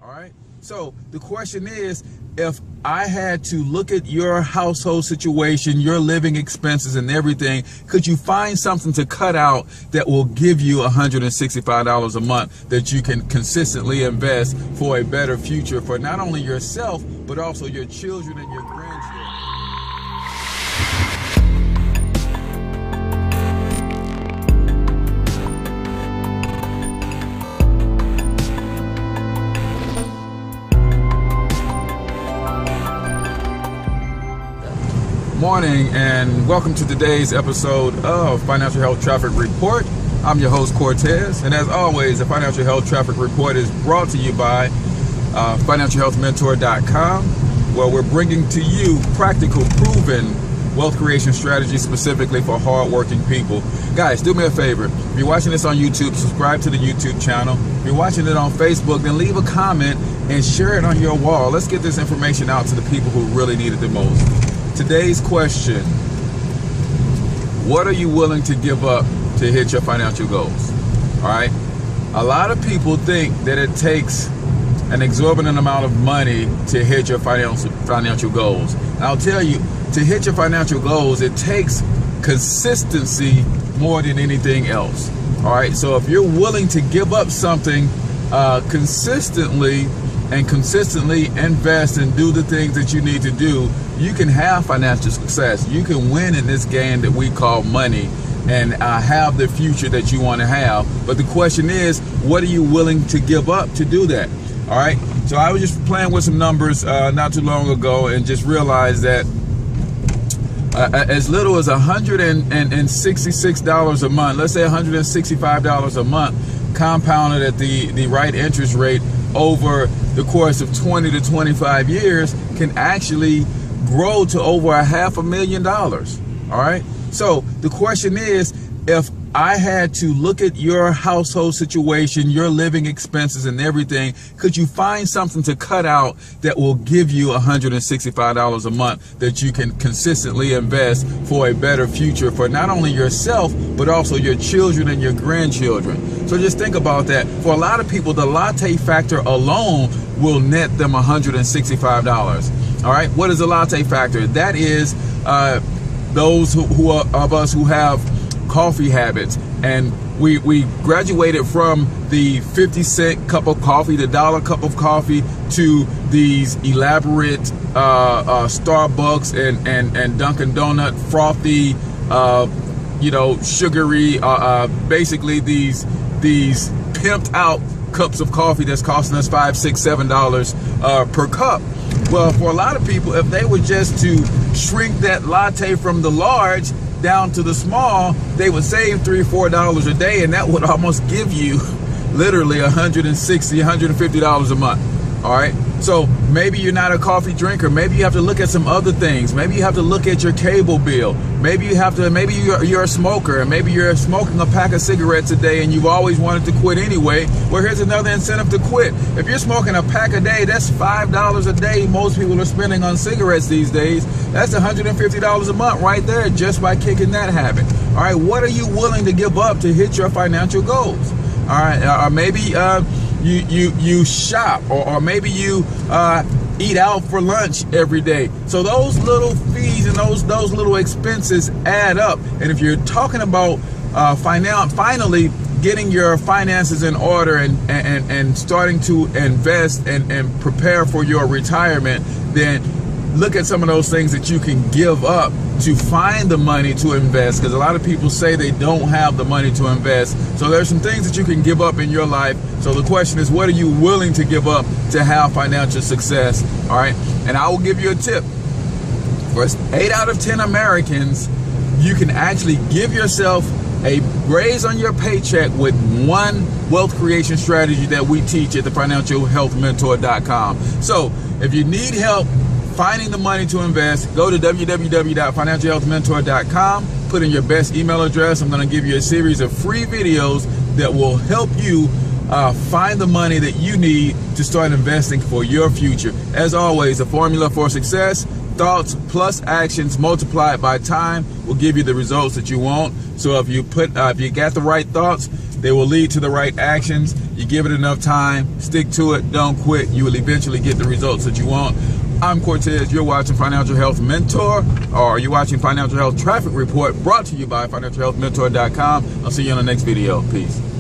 All right. So the question is, if I had to look at your household situation, your living expenses and everything, could you find something to cut out that will give you $165 a month that you can consistently invest for a better future for not only yourself, but also your children and your grandchildren? Morning and welcome to today's episode of Financial Health Traffic Report. I'm your host Cortez, and as always, the Financial Health Traffic Report is brought to you by FHTR, where we're bringing to you practical, proven wealth creation strategies specifically for hardworking people. Guys, do me a favor. If you're watching this on YouTube, subscribe to the YouTube channel. If you're watching it on Facebook, then leave a comment and share it on your wall. Let's get this information out to the people who really need it the most. Today's question: what are you willing to give up to hit your financial goals? All right. A lot of people think that it takes an exorbitant amount of money to hit your financial goals. And I'll tell you, to hit your financial goals, it takes consistency more than anything else. All right. So if you're willing to give up something consistently invest and do the things that you need to do, you can have financial success. You can win in this game that we call money and have the future that you want to have. But the question is, what are you willing to give up to do that? All right. So I was just playing with some numbers not too long ago and just realized that as little as $166 a month, let's say $165 a month, compounded at the right interest rate over the course of 20 to 25 years, can actually grow to over $500,000. All right. So the question is, if I had to look at your household situation, your living expenses and everything, could you find something to cut out that will give you $165 a month that you can consistently invest for a better future for not only yourself, but also your children and your grandchildren? So just think about that. For a lot of people, the latte factor alone will net them $165. All right. What is the latte factor? That is those who are of us who have coffee habits, and we graduated from the 50-cent cup of coffee, the $1 cup of coffee, to these elaborate Starbucks and Dunkin' Donut frothy, sugary, basically these pimped out cups of coffee that's costing us $5, $6, $7 per cup. Well, for a lot of people, if they were just to shrink that latte from the large down to the small, they would save $3 or $4 a day, and that would almost give you literally $160, $150 a month. All right. So maybe you're not a coffee drinker. Maybe you have to look at some other things. Maybe you have to look at your cable bill. Maybe you're a smoker, and maybe you're smoking a pack of cigarettes a day and you've always wanted to quit anyway. Well, here's another incentive to quit. If you're smoking a pack a day, that's $5 a day most people are spending on cigarettes these days. That's $150 a month right there just by kicking that habit. All right. What are you willing to give up to hit your financial goals? All right. Or maybe you shop, or maybe you eat out for lunch every day. So those little fees and those little expenses add up. And if you're talking about finally getting your finances in order and starting to invest and prepare for your retirement, then look at some of those things that you can give up to find the money to invest, because a lot of people say they don't have the money to invest. So there's some things that you can give up in your life. So the question is, what are you willing to give up to have financial success? All right. And I will give you a tip. For 8 out of 10 Americans, you can actually give yourself a raise on your paycheck with one wealth creation strategy that we teach at the financialhealthmentor.com. So if you need help finding the money to invest, go to www.financialhealthmentor.com, put in your best email address. I'm going to give you a series of free videos that will help you find the money that you need to start investing for your future. As always, the formula for success: thoughts plus actions multiplied by time will give you the results that you want. So if you got the right thoughts, They will lead to the right actions. You give it enough time, stick to it, don't quit. You will eventually get the results that you want. I'm Cortez. You're watching Financial Health Mentor, or you're watching Financial Health Traffic Report, brought to you by FinancialHealthMentor.com. I'll see you on the next video. Peace.